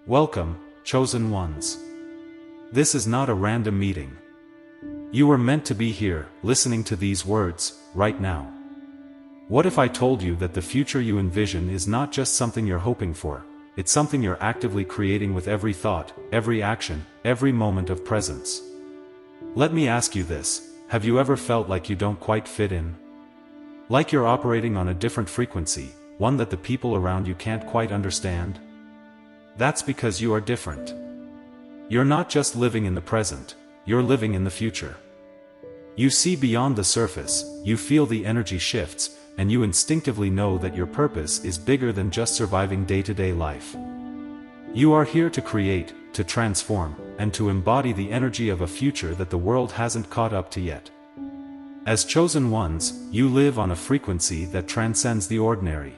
Welcome, chosen ones. This is not a random meeting. You were meant to be here, listening to these words, right now. What if I told you that the future you envision is not just something you're hoping for, it's something you're actively creating with every thought, every action, every moment of presence? Let me ask you this, have you ever felt like you don't quite fit in? Like you're operating on a different frequency, one that the people around you can't quite understand? That's because you are different. You're not just living in the present, you're living in the future. You see beyond the surface, you feel the energy shifts, and you instinctively know that your purpose is bigger than just surviving day-to-day life. You are here to create, to transform, and to embody the energy of a future that the world hasn't caught up to yet. As chosen ones, you live on a frequency that transcends the ordinary.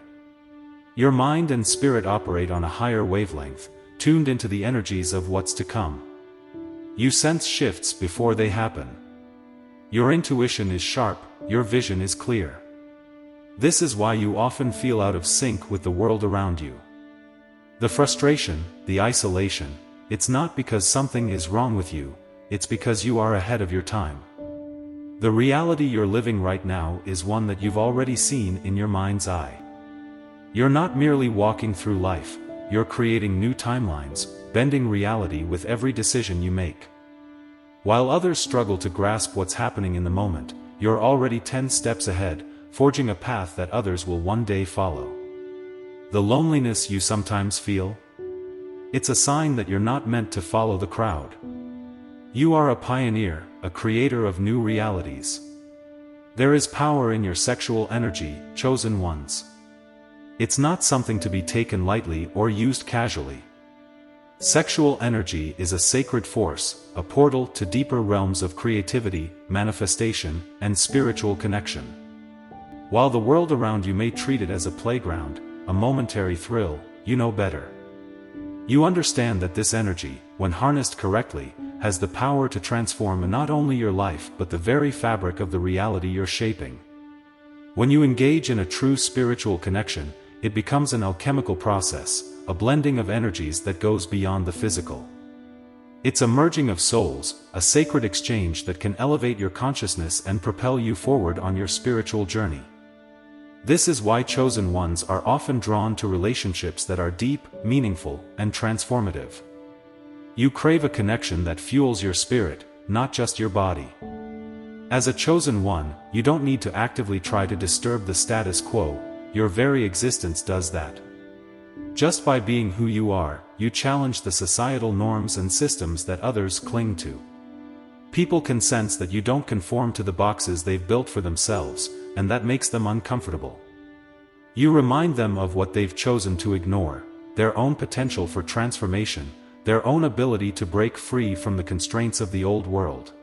Your mind and spirit operate on a higher wavelength, tuned into the energies of what's to come. You sense shifts before they happen. Your intuition is sharp, your vision is clear. This is why you often feel out of sync with the world around you. The frustration, the isolation, it's not because something is wrong with you, it's because you are ahead of your time. The reality you're living right now is one that you've already seen in your mind's eye. You're not merely walking through life, you're creating new timelines, bending reality with every decision you make. While others struggle to grasp what's happening in the moment, you're already 10 steps ahead, forging a path that others will one day follow. The loneliness you sometimes feel? It's a sign that you're not meant to follow the crowd. You are a pioneer, a creator of new realities. There is power in your sexual energy, chosen ones. It's not something to be taken lightly or used casually. Sexual energy is a sacred force, a portal to deeper realms of creativity, manifestation, and spiritual connection. While the world around you may treat it as a playground, a momentary thrill, you know better. You understand that this energy, when harnessed correctly, has the power to transform not only your life but the very fabric of the reality you're shaping. When you engage in a true spiritual connection, it becomes an alchemical process, a blending of energies that goes beyond the physical. It's a merging of souls, a sacred exchange that can elevate your consciousness and propel you forward on your spiritual journey. This is why chosen ones are often drawn to relationships that are deep, meaningful, and transformative. You crave a connection that fuels your spirit, not just your body. As a chosen one, you don't need to actively try to disturb the status quo, your very existence does that. Just by being who you are, you challenge the societal norms and systems that others cling to. People can sense that you don't conform to the boxes they've built for themselves, and that makes them uncomfortable. You remind them of what they've chosen to ignore, their own potential for transformation, their own ability to break free from the constraints of the old world.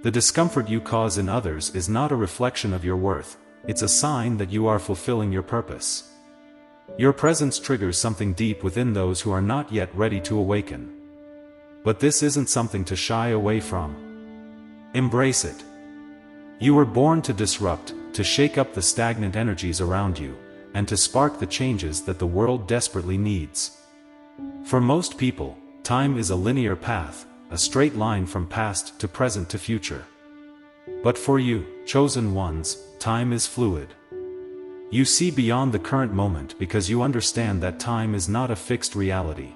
The discomfort you cause in others is not a reflection of your worth, it's a sign that you are fulfilling your purpose. Your presence triggers something deep within those who are not yet ready to awaken. But this isn't something to shy away from. Embrace it. You were born to disrupt, to shake up the stagnant energies around you, and to spark the changes that the world desperately needs. For most people, time is a linear path, a straight line from past to present to future. But for you, chosen ones, time is fluid. You see beyond the current moment because you understand that time is not a fixed reality.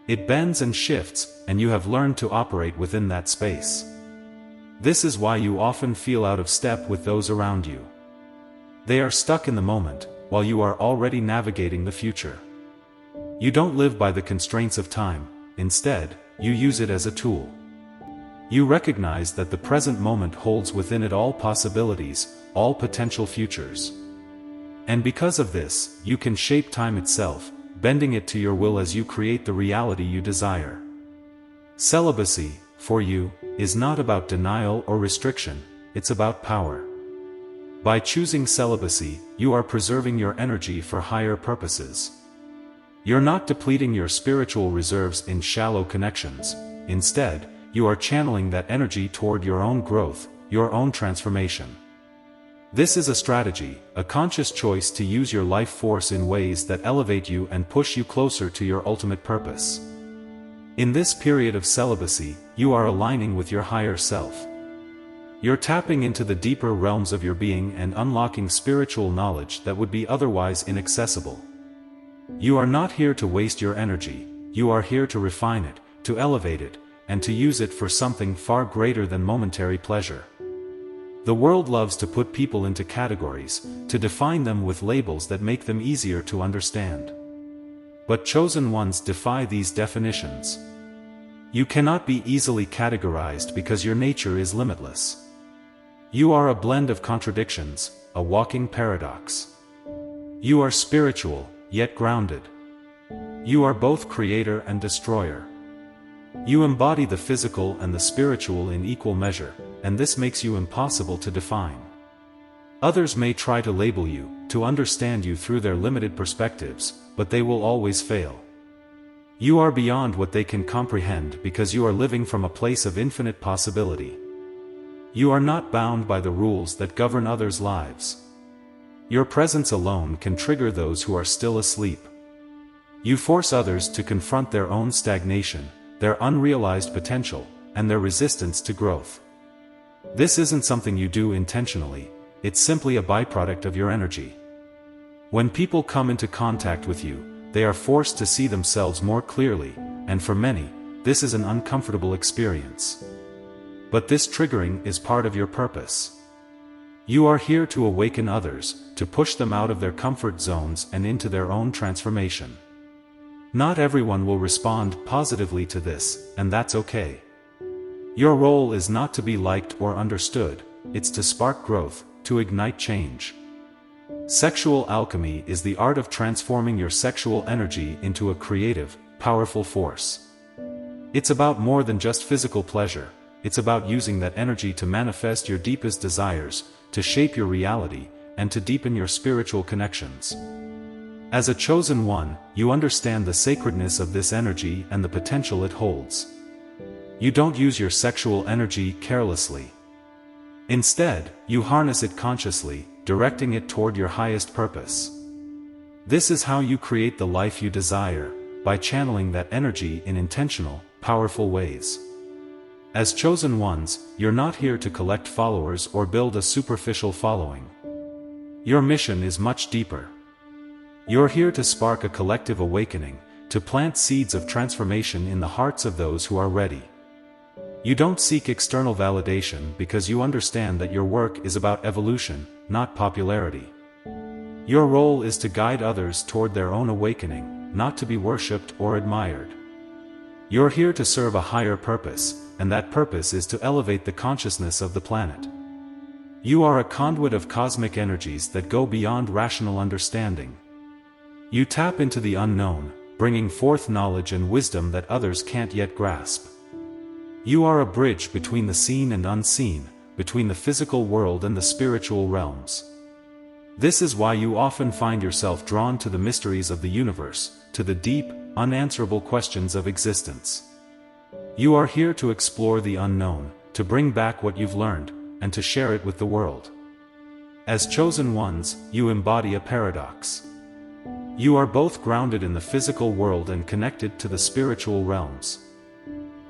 It bends and shifts, and you have learned to operate within that space. This is why you often feel out of step with those around you. They are stuck in the moment, while you are already navigating the future. You don't live by the constraints of time, instead, you use it as a tool. You recognize that the present moment holds within it all possibilities, all potential futures. And because of this, you can shape time itself, bending it to your will as you create the reality you desire. Celibacy, for you, is not about denial or restriction, it's about power. By choosing celibacy, you are preserving your energy for higher purposes. You're not depleting your spiritual reserves in shallow connections, instead, you are channeling that energy toward your own growth, your own transformation. This is a strategy, a conscious choice to use your life force in ways that elevate you and push you closer to your ultimate purpose. In this period of celibacy, you are aligning with your higher self. You're tapping into the deeper realms of your being and unlocking spiritual knowledge that would be otherwise inaccessible. You are not here to waste your energy, you are here to refine it, to elevate it, and to use it for something far greater than momentary pleasure. The world loves to put people into categories, to define them with labels that make them easier to understand. But chosen ones defy these definitions. You cannot be easily categorized because your nature is limitless. You are a blend of contradictions, a walking paradox. You are spiritual, yet grounded. You are both creator and destroyer. You embody the physical and the spiritual in equal measure, and this makes you impossible to define. Others may try to label you, to understand you through their limited perspectives, but they will always fail. You are beyond what they can comprehend because you are living from a place of infinite possibility. You are not bound by the rules that govern others' lives. Your presence alone can trigger those who are still asleep. You force others to confront their own stagnation, their unrealized potential, and their resistance to growth. This isn't something you do intentionally, it's simply a byproduct of your energy. When people come into contact with you, they are forced to see themselves more clearly, and for many, this is an uncomfortable experience. But this triggering is part of your purpose. You are here to awaken others, to push them out of their comfort zones and into their own transformation. Not everyone will respond positively to this, and that's okay. Your role is not to be liked or understood, it's to spark growth, to ignite change. Sexual alchemy is the art of transforming your sexual energy into a creative, powerful force. It's about more than just physical pleasure, it's about using that energy to manifest your deepest desires, to shape your reality, and to deepen your spiritual connections. As a chosen one, you understand the sacredness of this energy and the potential it holds. You don't use your sexual energy carelessly. Instead, you harness it consciously, directing it toward your highest purpose. This is how you create the life you desire, by channeling that energy in intentional, powerful ways. As chosen ones, you're not here to collect followers or build a superficial following. Your mission is much deeper. You're here to spark a collective awakening, to plant seeds of transformation in the hearts of those who are ready. You don't seek external validation because you understand that your work is about evolution, not popularity. Your role is to guide others toward their own awakening, not to be worshipped or admired. You're here to serve a higher purpose, and that purpose is to elevate the consciousness of the planet. You are a conduit of cosmic energies that go beyond rational understanding. You tap into the unknown, bringing forth knowledge and wisdom that others can't yet grasp. You are a bridge between the seen and unseen, between the physical world and the spiritual realms. This is why you often find yourself drawn to the mysteries of the universe, to the deep, unanswerable questions of existence. You are here to explore the unknown, to bring back what you've learned, and to share it with the world. As chosen ones, you embody a paradox. You are both grounded in the physical world and connected to the spiritual realms.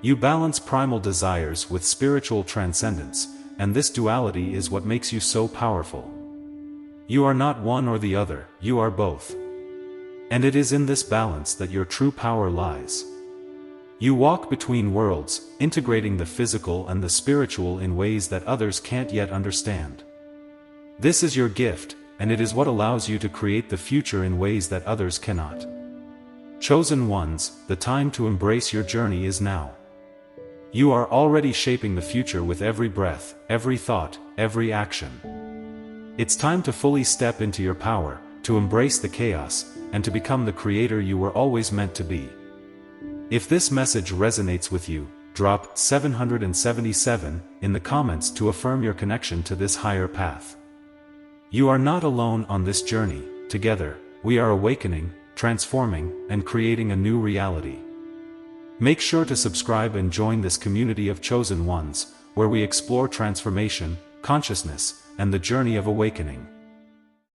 You balance primal desires with spiritual transcendence, and this duality is what makes you so powerful. You are not one or the other, you are both. And it is in this balance that your true power lies. You walk between worlds, integrating the physical and the spiritual in ways that others can't yet understand. This is your gift, and it is what allows you to create the future in ways that others cannot. Chosen ones, the time to embrace your journey is now. You are already shaping the future with every breath, every thought, every action. It's time to fully step into your power, to embrace the chaos, and to become the creator you were always meant to be. If this message resonates with you, drop 777 in the comments to affirm your connection to this higher path. You are not alone on this journey, together, we are awakening, transforming, and creating a new reality. Make sure to subscribe and join this community of chosen ones, where we explore transformation, consciousness, and the journey of awakening.